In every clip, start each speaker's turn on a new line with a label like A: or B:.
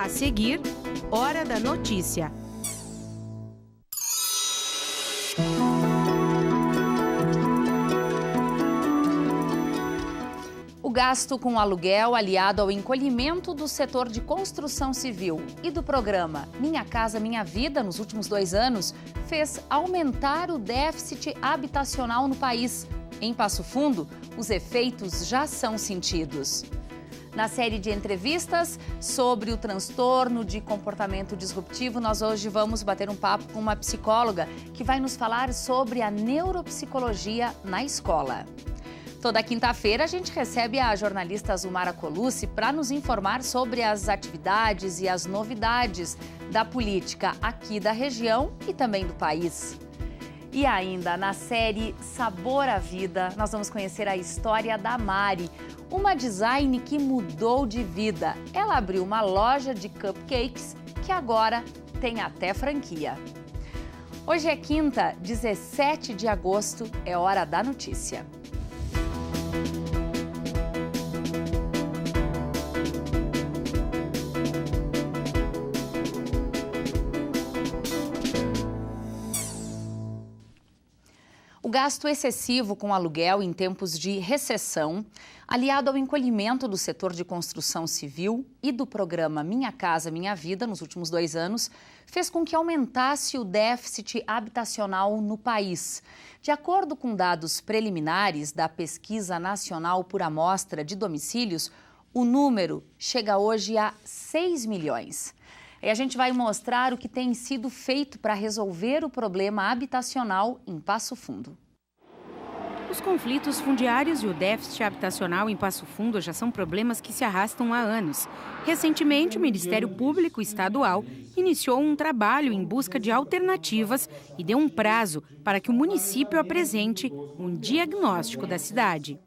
A: A seguir, Hora da Notícia. O gasto com aluguel, aliado ao encolhimento do setor de construção civil e do programa Minha Casa Minha Vida nos últimos 2 anos, fez aumentar o déficit habitacional no país. Em Passo Fundo, os efeitos já são sentidos. Na série de entrevistas sobre o transtorno de comportamento disruptivo, nós hoje vamos bater um papo com uma psicóloga que vai nos falar sobre a neuropsicologia na escola. Toda quinta-feira a gente recebe a jornalista Zumara Colucci para nos informar sobre as atividades e as novidades da política aqui da região e também do país. E ainda na série Sabor à Vida, nós vamos conhecer a história da Mari, uma design que mudou de vida. Ela abriu uma loja de cupcakes que agora tem até franquia. Hoje é quinta, 17 de agosto, é hora da notícia. O gasto excessivo com aluguel em tempos de recessão, aliado ao encolhimento do setor de construção civil e do programa Minha Casa Minha Vida nos últimos 2 anos, fez com que aumentasse o déficit habitacional no país. De acordo com dados preliminares da Pesquisa Nacional por Amostra de Domicílios, o número chega hoje a 6 milhões. E a gente vai mostrar o que tem sido feito para resolver o problema habitacional em Passo Fundo. Os conflitos fundiários e o déficit habitacional em Passo Fundo já são problemas que se arrastam há anos. Recentemente, o Ministério Público Estadual iniciou um trabalho em busca de alternativas e deu um prazo para que o município apresente um diagnóstico da cidade.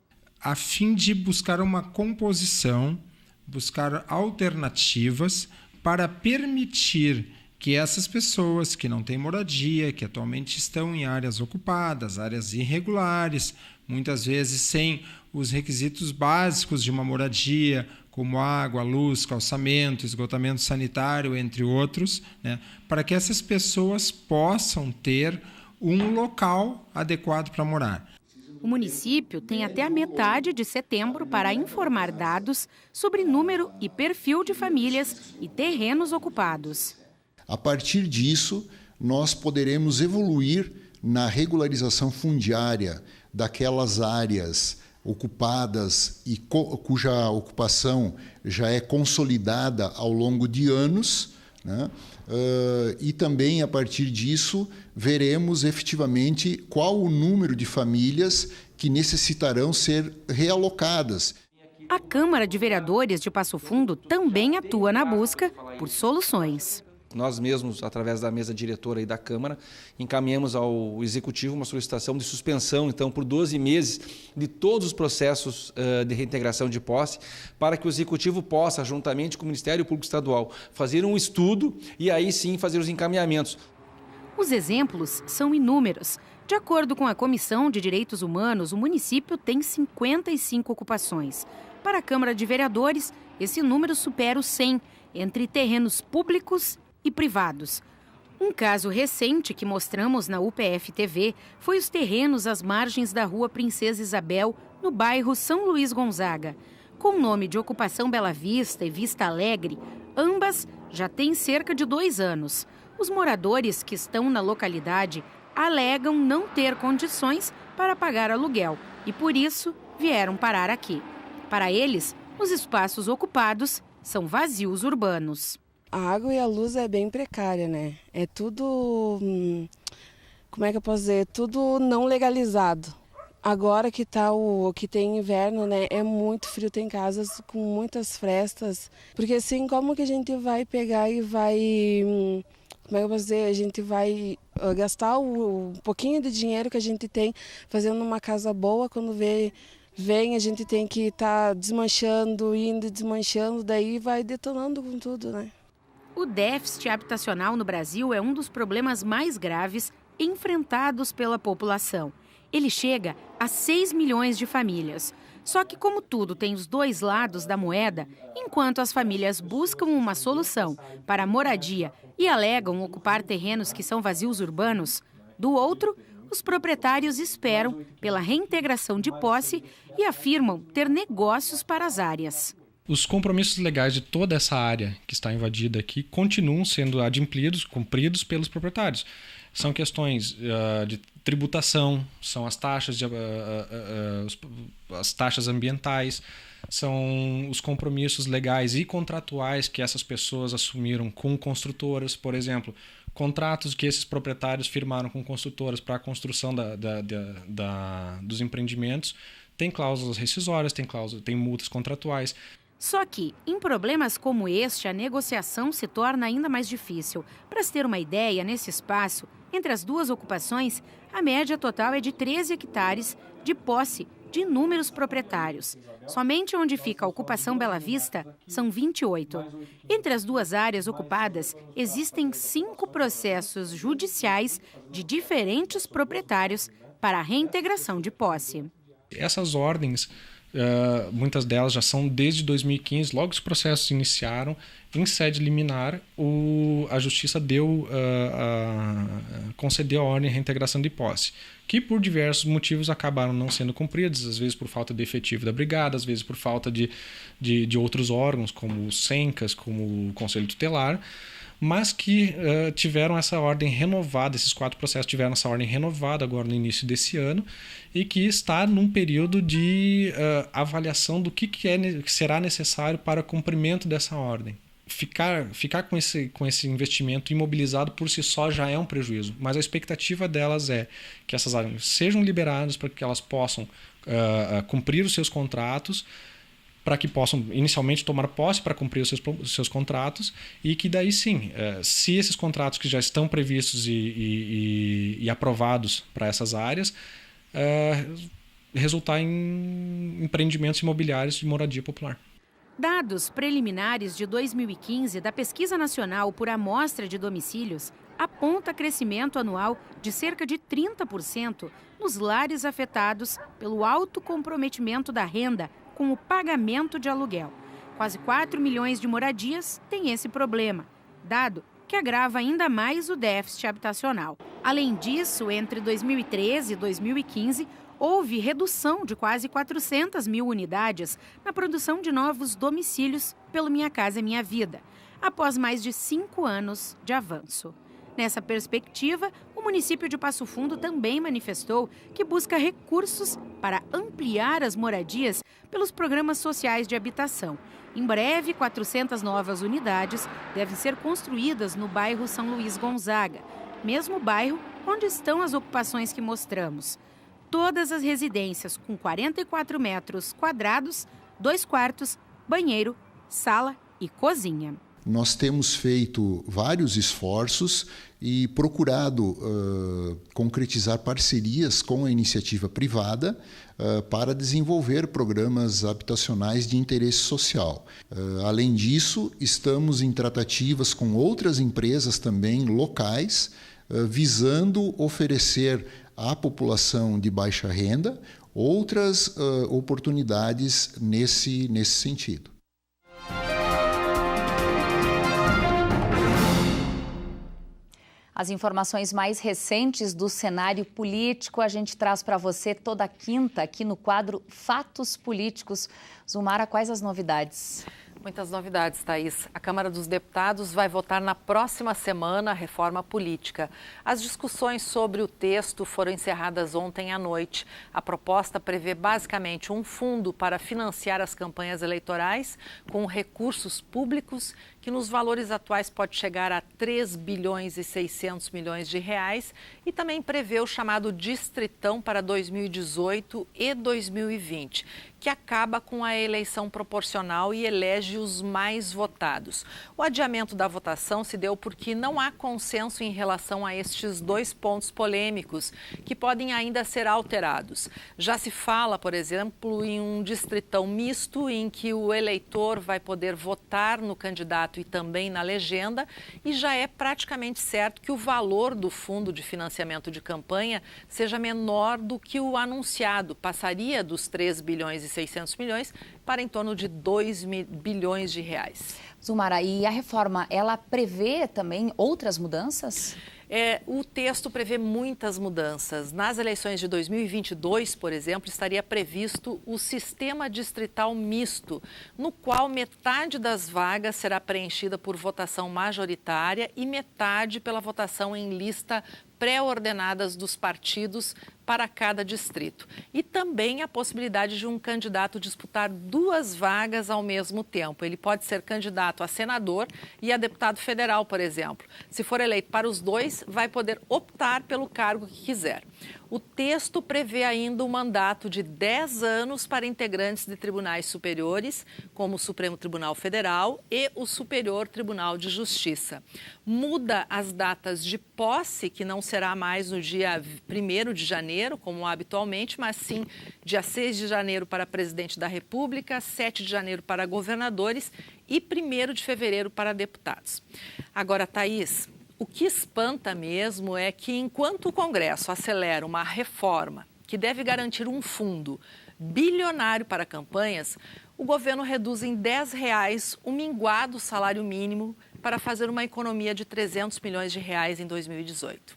B: A fim de buscar uma composição, buscar alternativas para permitir que essas pessoas que não têm moradia, que atualmente estão em áreas ocupadas, áreas irregulares, muitas vezes sem os requisitos básicos de uma moradia, como água, luz, calçamento, esgotamento sanitário, entre outros, né, para que essas pessoas possam ter um local adequado para morar.
A: O município tem até a metade de setembro para informar dados sobre número e perfil de famílias e terrenos ocupados.
C: A partir disso, nós poderemos evoluir na regularização fundiária daquelas áreas ocupadas e cuja ocupação já é consolidada ao longo de anos, né? E também, a partir disso, veremos efetivamente qual o número de famílias que necessitarão ser realocadas.
A: A Câmara de Vereadores de Passo Fundo também atua na busca por soluções.
D: Nós mesmos, através da mesa diretora aí da Câmara, encaminhamos ao Executivo uma solicitação de suspensão, então, por 12 meses de todos os processos de reintegração de posse, para que o Executivo possa, juntamente com o Ministério Público Estadual, fazer um estudo e aí sim fazer os encaminhamentos.
A: Os exemplos são inúmeros. De acordo com a Comissão de Direitos Humanos, o município tem 55 ocupações. Para a Câmara de Vereadores, esse número supera os 100, entre terrenos públicos e privados. Um caso recente que mostramos na UPF-TV foi os terrenos às margens da Rua Princesa Isabel, no bairro São Luís Gonzaga. Com o nome de Ocupação Bela Vista e Vista Alegre, ambas já têm cerca de 2 anos. Os moradores que estão na localidade alegam não ter condições para pagar aluguel e, por isso, vieram parar aqui. Para eles, os espaços ocupados são vazios urbanos.
E: A água e a luz é bem precária, né? É tudo, como é que eu posso dizer? Tudo não legalizado. Agora que que tem inverno, né? É muito frio, tem casas com muitas frestas. Porque assim, como que a gente vai pegar e vai, como é que eu posso dizer? A gente vai gastar o pouquinho de dinheiro que a gente tem fazendo uma casa boa, quando vem, a gente tem que estar desmanchando, indo e desmanchando, daí vai detonando com tudo, né?
A: O déficit habitacional no Brasil é um dos problemas mais graves enfrentados pela população. Ele chega a 6 milhões de famílias.
F: Só que como tudo tem os dois lados da moeda, enquanto as famílias buscam uma solução para a moradia e alegam ocupar terrenos que são vazios urbanos, do outro, os proprietários esperam pela reintegração de posse e afirmam ter negócios para as áreas.
G: Os compromissos legais de toda essa área que está invadida aqui continuam sendo adimplidos, cumpridos pelos proprietários. São questões de tributação, são as taxas, as taxas ambientais, são os compromissos legais e contratuais que essas pessoas assumiram com construtoras, por exemplo, contratos que esses proprietários firmaram com construtoras para a construção dos empreendimentos, tem cláusulas rescisórias, tem multas contratuais.
F: Só que, em problemas como este, a negociação se torna ainda mais difícil. Para se ter uma ideia, nesse espaço, entre as duas ocupações, a média total é de 13 hectares de posse de inúmeros proprietários. Somente onde fica a ocupação Bela Vista, são 28. Entre as duas áreas ocupadas, existem 5 processos judiciais de diferentes proprietários para a reintegração de posse.
G: Essas ordens, muitas delas já são desde 2015, logo os processos iniciaram, em sede liminar, a Justiça concedeu a ordem de reintegração de posse, que por diversos motivos acabaram não sendo cumpridas, às vezes por falta de efetivo da brigada, às vezes por falta de outros órgãos, como o SENCAS, como o Conselho Tutelar, mas que tiveram essa ordem renovada, esses 4 processos tiveram essa ordem renovada agora no início desse ano e que está num período de avaliação do que será necessário para cumprimento dessa ordem. Ficar com esse investimento imobilizado por si só já é um prejuízo, mas a expectativa delas é que essas áreas sejam liberadas para que elas possam cumprir os seus contratos, para que possam inicialmente tomar posse para cumprir os seus contratos e que daí sim, se esses contratos que já estão previstos e aprovados para essas áreas, resultar em empreendimentos imobiliários de moradia popular.
F: Dados preliminares de 2015 da Pesquisa Nacional por Amostra de Domicílios aponta crescimento anual de cerca de 30% nos lares afetados pelo alto comprometimento da renda com o pagamento de aluguel. Quase 4 milhões de moradias têm esse problema, dado que agrava ainda mais o déficit habitacional. Além disso, entre 2013 e 2015, houve redução de quase 400 mil unidades na produção de novos domicílios pelo Minha Casa Minha Vida, após mais de 5 anos de avanço. Nessa perspectiva, o município de Passo Fundo também manifestou que busca recursos para ampliar as moradias pelos programas sociais de habitação. Em breve, 400 novas unidades devem ser construídas no bairro São Luís Gonzaga, mesmo bairro onde estão as ocupações que mostramos. Todas as residências com 44 metros quadrados, 2 quartos, banheiro, sala e cozinha.
C: Nós temos feito vários esforços e procurado concretizar parcerias com a iniciativa privada para desenvolver programas habitacionais de interesse social. Além disso, estamos em tratativas com outras empresas também locais, visando oferecer à população de baixa renda outras oportunidades nesse sentido.
A: As informações mais recentes do cenário político a gente traz para você toda quinta aqui no quadro Fatos Políticos. Zumara, quais as novidades?
H: Muitas novidades, Thaís. A Câmara dos Deputados vai votar na próxima semana a reforma política. As discussões sobre o texto foram encerradas ontem à noite. A proposta prevê basicamente um fundo para financiar as campanhas eleitorais com recursos públicos que nos valores atuais pode chegar a 3 bilhões e 600 milhões de reais e também prevê o chamado Distritão para 2018 e 2020, que acaba com a eleição proporcional e elege os mais votados. O adiamento da votação se deu porque não há consenso em relação a estes 2 pontos polêmicos, que podem ainda ser alterados. Já se fala, por exemplo, em um distritão misto em que o eleitor vai poder votar no candidato e também na legenda, e já é praticamente certo que o valor do fundo de financiamento de campanha seja menor do que o anunciado, passaria dos 3 bilhões e 600 milhões para em torno de 2 bilhões de reais.
A: Zumara, e a reforma, ela prevê também outras mudanças?
H: O texto prevê muitas mudanças. Nas eleições de 2022, por exemplo, estaria previsto o sistema distrital misto, no qual metade das vagas será preenchida por votação majoritária e metade pela votação em lista pré-ordenadas dos partidos para cada distrito. E também a possibilidade de um candidato disputar 2 vagas ao mesmo tempo. Ele pode ser candidato a senador e a deputado federal, por exemplo. Se for eleito para os 2, vai poder optar pelo cargo que quiser. O texto prevê ainda um mandato de 10 anos para integrantes de tribunais superiores, como o Supremo Tribunal Federal e o Superior Tribunal de Justiça. Muda as datas de posse, que não será mais no dia 1º de janeiro, como habitualmente, mas sim dia 6 de janeiro para presidente da República, 7 de janeiro para governadores e 1º de fevereiro para deputados. Agora, Thaís, o que espanta mesmo é que, enquanto o Congresso acelera uma reforma que deve garantir um fundo bilionário para campanhas, o governo reduz em R$10 o minguado salário mínimo para fazer uma economia de 300 milhões de reais em 2018.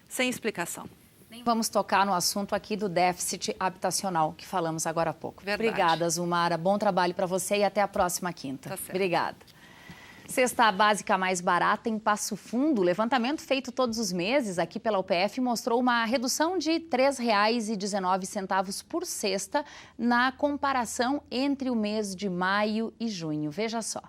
H: Sem explicação.
A: Nem vamos tocar no assunto aqui do déficit habitacional, que falamos agora há pouco.
H: Verdade.
A: Obrigada, Zumara. Bom trabalho para você e até a próxima quinta.
H: Tá certo.
A: Obrigada. Cesta básica mais barata em Passo Fundo. O levantamento feito todos os meses aqui pela UPF mostrou uma redução de R$ 3,19 por cesta na comparação entre o mês de maio e junho. Veja só.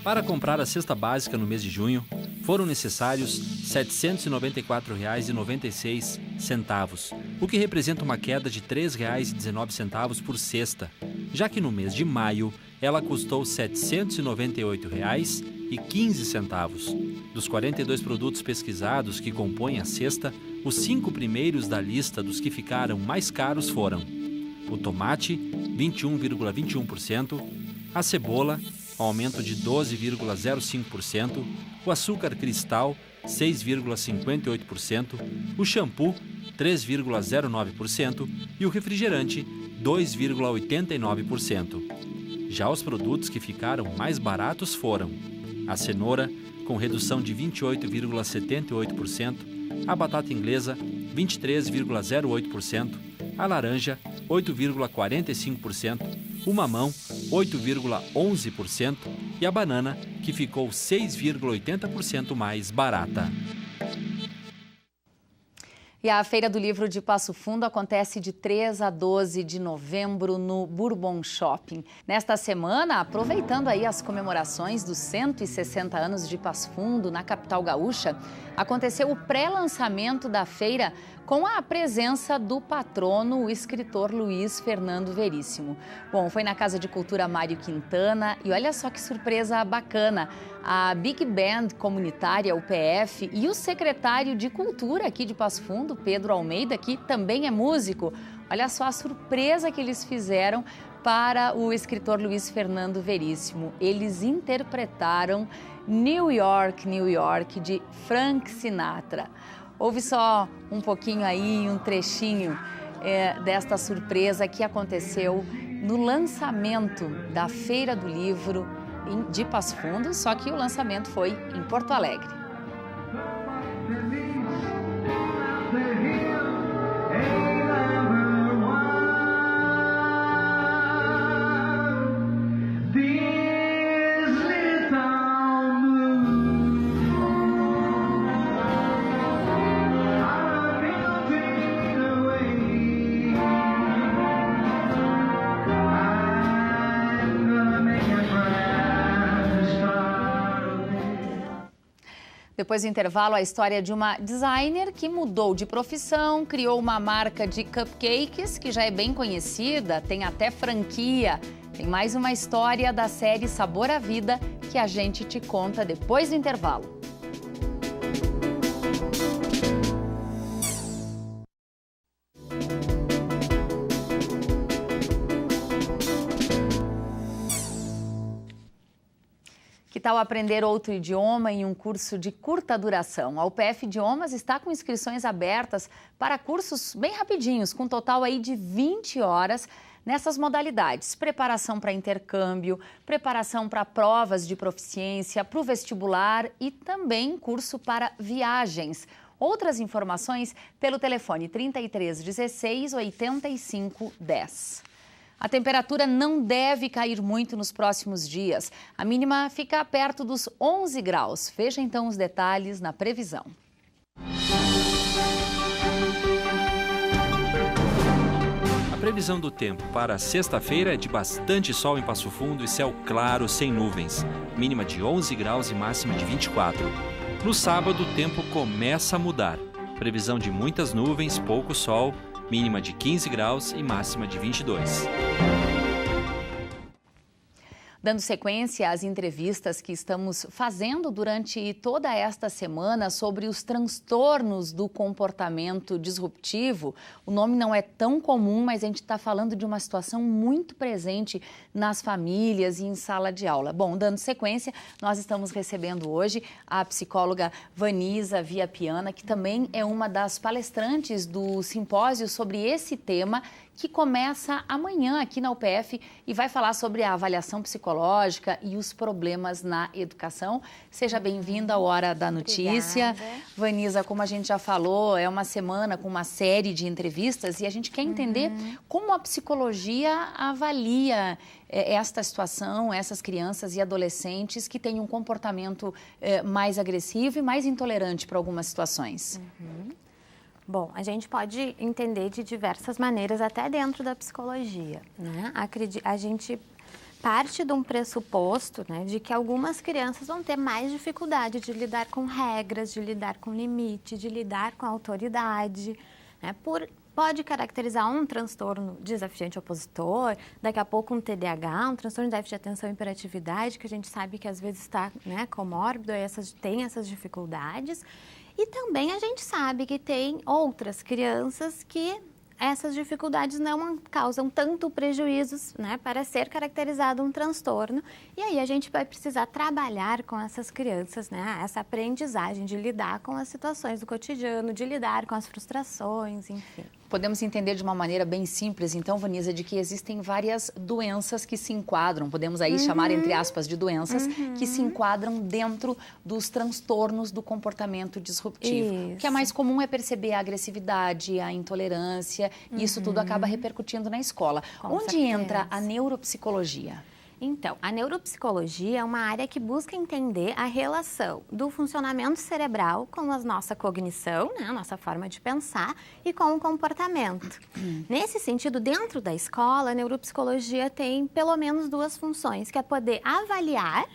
I: Para comprar a cesta básica no mês de junho, foram necessários R$ 794,96, o que representa uma queda de R$ 3,19 por cesta, já que no mês de maio ela custou R$ 798,15. Dos 42 produtos pesquisados que compõem a cesta, os 5 primeiros da lista dos que ficaram mais caros foram o tomate, 21,21%, a cebola, aumento de 12,05%, o açúcar cristal, 6,58%, o shampoo, 3,09% e o refrigerante, 2,89%. Já os produtos que ficaram mais baratos foram a cenoura, com redução de 28,78%, a batata inglesa, 23,08%, a laranja, 8,45%, o mamão, 8,11% e a banana, que ficou 6,80% mais barata.
A: E a Feira do Livro de Passo Fundo acontece de 3 a 12 de novembro no Bourbon Shopping. Nesta semana, aproveitando aí as comemorações dos 160 anos de Passo Fundo na capital gaúcha, aconteceu o pré-lançamento da feira com a presença do patrono, o escritor Luiz Fernando Veríssimo. Bom, foi na Casa de Cultura Mário Quintana e olha só que surpresa bacana. A Big Band Comunitária, UPF, e o secretário de Cultura aqui de Passo Fundo, Pedro Almeida, que também é músico. Olha só a surpresa que eles fizeram para o escritor Luiz Fernando Veríssimo. Eles interpretaram New York, New York, de Frank Sinatra. Ouve só um pouquinho aí, um trechinho desta surpresa que aconteceu no lançamento da Feira do Livro de Passo Fundo, só que o lançamento foi em Porto Alegre. Depois do intervalo, a história de uma designer que mudou de profissão, criou uma marca de cupcakes que já é bem conhecida, tem até franquia. Tem mais uma história da série Sabor à Vida que a gente te conta depois do intervalo. Que tal aprender outro idioma em um curso de curta duração? A UPF Idiomas está com inscrições abertas para cursos bem rapidinhos, com um total aí de 20 horas nessas modalidades. Preparação para intercâmbio, preparação para provas de proficiência, para o vestibular e também curso para viagens. Outras informações pelo telefone 33 16 85 10. A temperatura não deve cair muito nos próximos dias. A mínima fica perto dos 11 graus. Veja então os detalhes na previsão.
I: A previsão do tempo para sexta-feira é de bastante sol em Passo Fundo e céu claro, sem nuvens. Mínima de 11 graus e máxima de 24. No sábado, o tempo começa a mudar. Previsão de muitas nuvens, pouco sol, mínima de 15 graus e máxima de 22.
A: Dando sequência às entrevistas que estamos fazendo durante toda esta semana sobre os transtornos do comportamento disruptivo, o nome não é tão comum, mas a gente está falando de uma situação muito presente nas famílias e em sala de aula. Bom, dando sequência, nós estamos recebendo hoje a psicóloga Vanisa Viapiana, que também é uma das palestrantes do simpósio sobre esse tema, que começa amanhã aqui na UPF e vai falar sobre a avaliação psicológica e os problemas na educação. Seja bem-vinda à Hora da Notícia. Obrigada. Vanisa, como a gente já falou, é uma semana com uma série de entrevistas e a gente quer entender como a psicologia avalia esta situação, essas crianças e adolescentes que têm um comportamento mais agressivo e mais intolerante para algumas situações.
J: Bom, a gente pode entender de diversas maneiras, até dentro da psicologia, né? A gente parte de um pressuposto, né, de que algumas crianças vão ter mais dificuldade de lidar com regras, de lidar com limite, de lidar com autoridade, né? Pode caracterizar um transtorno desafiante opositor, daqui a pouco um TDAH, um transtorno de déficit de atenção e hiperatividade, que a gente sabe que às vezes está, né, comórbido, tem essas dificuldades. E também a gente sabe que tem outras crianças que essas dificuldades não causam tanto prejuízos, né, para ser caracterizado um transtorno. E aí a gente vai precisar trabalhar com essas crianças, né, essa aprendizagem de lidar com as situações do cotidiano, de lidar com as frustrações, enfim.
A: Podemos entender de uma maneira bem simples, então, Vanisa, de que existem várias doenças que se enquadram, podemos aí chamar, entre aspas, de doenças, que se enquadram dentro dos transtornos do comportamento disruptivo. Isso. O que é mais comum é perceber a agressividade, a intolerância, e isso tudo acaba repercutindo na escola. Onde entra a neuropsicologia?
J: Então, a neuropsicologia é uma área que busca entender a relação do funcionamento cerebral com a nossa cognição, né, a nossa forma de pensar, e com o comportamento. Nesse sentido, dentro da escola, a neuropsicologia tem pelo menos duas funções, que é poder avaliar,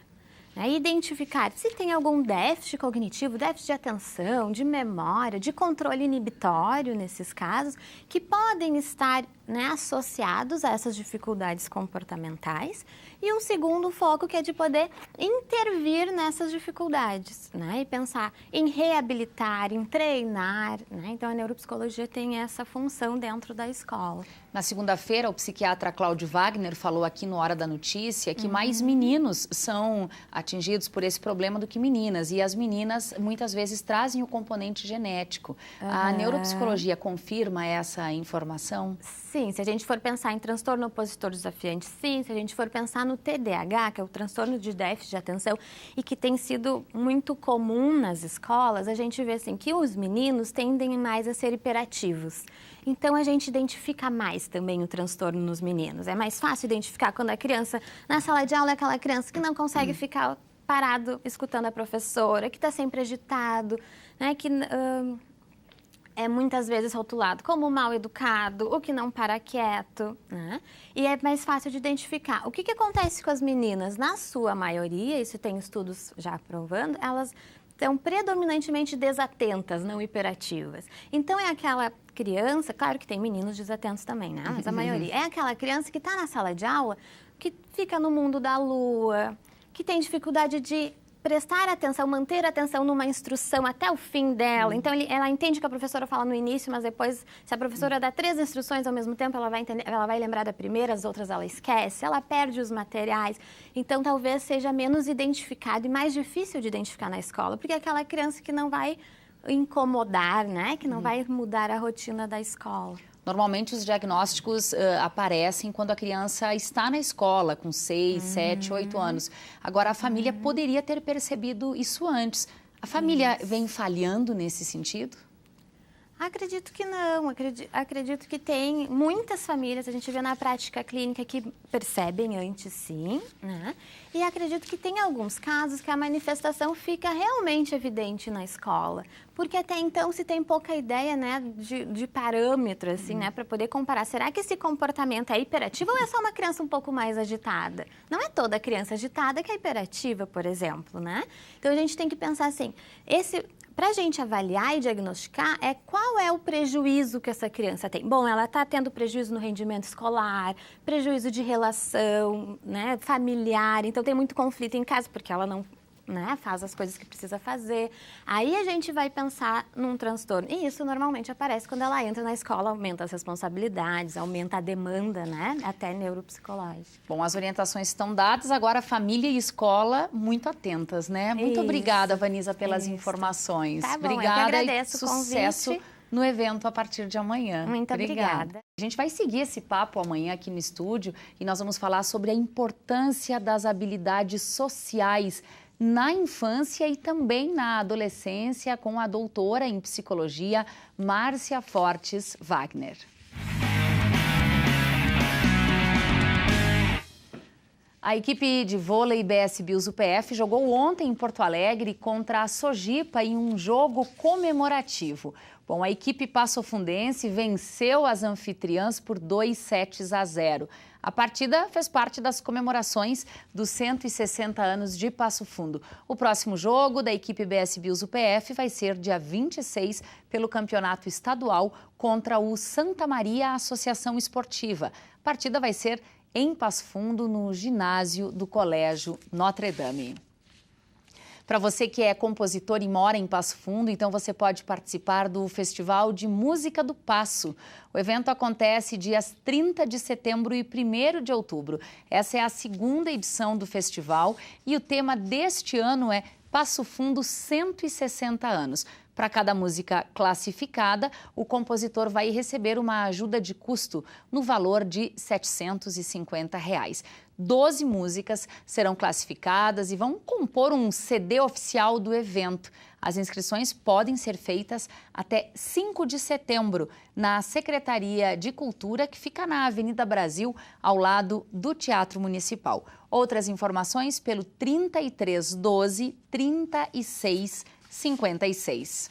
J: né, identificar se tem algum déficit cognitivo, déficit de atenção, de memória, de controle inibitório nesses casos, que podem estar, né, associados a essas dificuldades comportamentais. E um segundo foco que é de poder intervir nessas dificuldades, né, e pensar em reabilitar, em treinar, né? Então a neuropsicologia tem essa função dentro da escola.
A: Na segunda-feira, o psiquiatra Cláudio Wagner falou aqui no Hora da Notícia que mais meninos são atingidos por esse problema do que meninas. E as meninas muitas vezes trazem o componente genético. A neuropsicologia confirma essa informação?
J: Sim, se a gente for pensar em transtorno opositor desafiante, sim. Se a gente for pensar no TDAH, que é o transtorno de déficit de atenção e que tem sido muito comum nas escolas, a gente vê assim, que os meninos tendem mais a ser hiperativos. Então, a gente identifica mais também o transtorno nos meninos. É mais fácil identificar quando a criança, na sala de aula, é aquela criança que não consegue ficar parado escutando a professora, que está sempre agitado, né, que é muitas vezes rotulado como mal educado, ou que não para quieto, né? E é mais fácil de identificar. O que acontece com as meninas? Na sua maioria, isso tem estudos já provando, elas estão predominantemente desatentas, não hiperativas. Então, é aquela criança, claro que tem meninos desatentos também, né? Mas a maioria é aquela criança que está na sala de aula, que fica no mundo da lua, que tem dificuldade de prestar atenção, manter atenção numa instrução até o fim dela. Então, ela entende o que a professora fala no início, mas depois, se a professora dá 3 instruções ao mesmo tempo, ela vai lembrar da primeira, as outras ela esquece, ela perde os materiais. Então, talvez seja menos identificado e mais difícil de identificar na escola, porque é aquela criança que não vai incomodar, né? Que não vai mudar a rotina da escola.
A: Normalmente os diagnósticos aparecem quando a criança está na escola, com 6, 7, 8 anos. Agora, a família poderia ter percebido isso antes. A família vem falhando nesse sentido?
J: Acredito que não, acredito que tem muitas famílias, a gente vê na prática clínica que percebem antes sim, né? E acredito que tem alguns casos que a manifestação fica realmente evidente na escola, porque até então se tem pouca ideia, né, de parâmetro, assim, né, para poder comparar. Será que esse comportamento é hiperativo ou é só uma criança um pouco mais agitada? Não é toda criança agitada que é hiperativa, por exemplo, né? Então a gente tem que pensar assim, para a gente avaliar e diagnosticar, qual é o prejuízo que essa criança tem. Bom, ela está tendo prejuízo no rendimento escolar, prejuízo de relação, né, familiar, então tem muito conflito em casa, porque ela não, né, faz as coisas que precisa fazer. Aí a gente vai pensar num transtorno. E isso normalmente aparece quando ela entra na escola, aumenta as responsabilidades, aumenta a demanda, né, até neuropsicológica.
A: Bom, as orientações estão dadas, agora família e escola muito atentas, né? Muito obrigada, Vanisa, pelas informações.
J: Tá bom,
A: obrigada,
J: eu que agradeço
A: e sucesso no evento a partir de amanhã.
J: Muito obrigada.
A: A gente vai seguir esse papo amanhã aqui no estúdio e nós vamos falar sobre a importância das habilidades sociais na infância e também na adolescência com a doutora em psicologia, Márcia Fortes Wagner. A equipe de vôlei BS Bills UPF jogou ontem em Porto Alegre contra a Sojipa em um jogo comemorativo. Bom, a equipe passofundense venceu as anfitriãs por 2-0. A partida fez parte das comemorações dos 160 anos de Passo Fundo. O próximo jogo da equipe BS Bills UPF vai ser dia 26 pelo campeonato estadual contra o Santa Maria Associação Esportiva. A partida vai ser em Passo Fundo, no ginásio do Colégio Notre Dame. Para você que é compositor e mora em Passo Fundo, então você pode participar do Festival de Música do Passo. O evento acontece dias 30 de setembro e 1º de outubro. Essa é a 2ª edição do festival e o tema deste ano é Passo Fundo 160 anos. Para cada música classificada, o compositor vai receber uma ajuda de custo no valor de R$ 750. 12 músicas serão classificadas e vão compor um CD oficial do evento. As inscrições podem ser feitas até 5 de setembro na Secretaria de Cultura, que fica na Avenida Brasil, ao lado do Teatro Municipal. Outras informações pelo 3312 3656.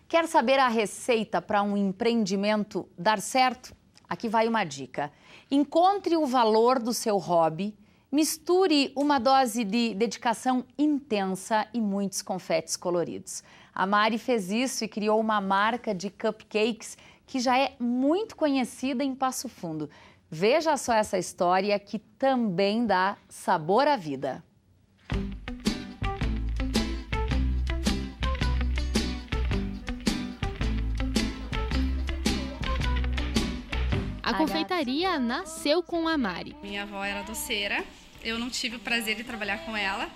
A: Quer saber a receita para um empreendimento dar certo? Aqui vai uma dica. Encontre o valor do seu hobby, misture uma dose de dedicação intensa e muitos confetes coloridos. A Mari fez isso e criou uma marca de cupcakes que já é muito conhecida em Passo Fundo. Veja só essa história que também dá sabor à vida.
K: A confeitaria nasceu com a Mari.
L: Minha avó era doceira, eu não tive o prazer de trabalhar com ela,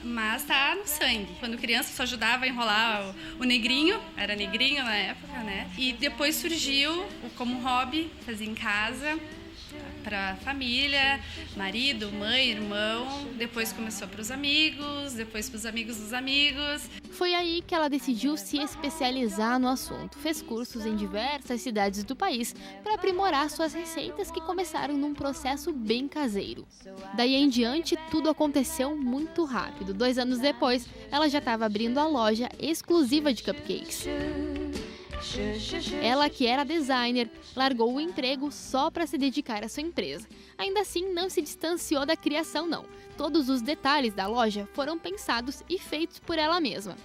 L: mas tá no sangue. Quando criança só ajudava a enrolar o negrinho, era negrinho na época, né? E depois surgiu como hobby, fazer em casa, para família, marido, mãe, irmão, depois começou para os amigos, depois para os amigos dos amigos.
K: Foi aí que ela decidiu se especializar no assunto. Fez cursos em diversas cidades do país para aprimorar suas receitas que começaram num processo bem caseiro. Daí em diante, tudo aconteceu muito rápido. 2 anos depois, ela já estava abrindo a loja exclusiva de cupcakes. Ela, que era designer, largou o emprego só para se dedicar à sua empresa. Ainda assim, não se distanciou da criação, não. Todos os detalhes da loja foram pensados e feitos por ela mesma.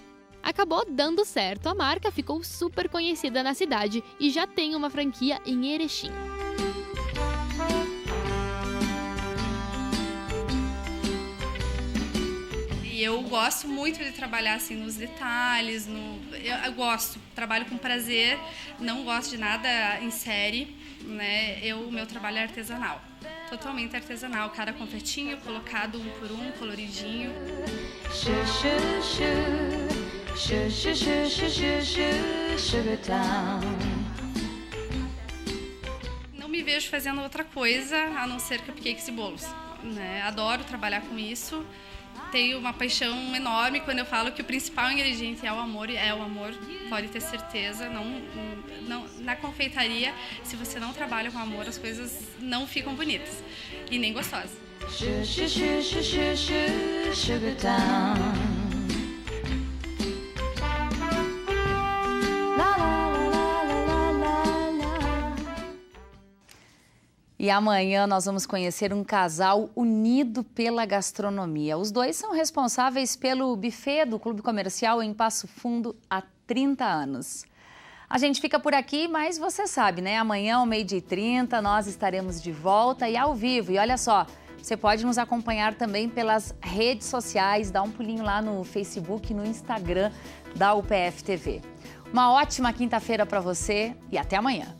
K: Acabou dando certo, a marca ficou super conhecida na cidade e já tem uma franquia em Erechim.
L: E E eu gosto muito de trabalhar assim nos detalhes, eu gosto, trabalho com prazer, não gosto de nada em série, né? O meu trabalho é artesanal, totalmente artesanal, cada confetinho colocado um por um, coloridinho. Não me vejo fazendo outra coisa a não ser cupcakes e bolos, né? Adoro trabalhar com isso. Tenho uma paixão enorme quando eu falo que o principal ingrediente é o amor, pode ter certeza. Não, na confeitaria, se você não trabalha com amor, as coisas não ficam bonitas e nem gostosas.
A: E amanhã nós vamos conhecer um casal unido pela gastronomia. Os dois são responsáveis pelo buffet do Clube Comercial em Passo Fundo há 30 anos. A gente fica por aqui, mas você sabe, né? Amanhã, ao 12h30, nós estaremos de volta e ao vivo. E olha só, você pode nos acompanhar também pelas redes sociais, dá um pulinho lá no Facebook e no Instagram da UPF TV. Uma ótima quinta-feira para você e até amanhã.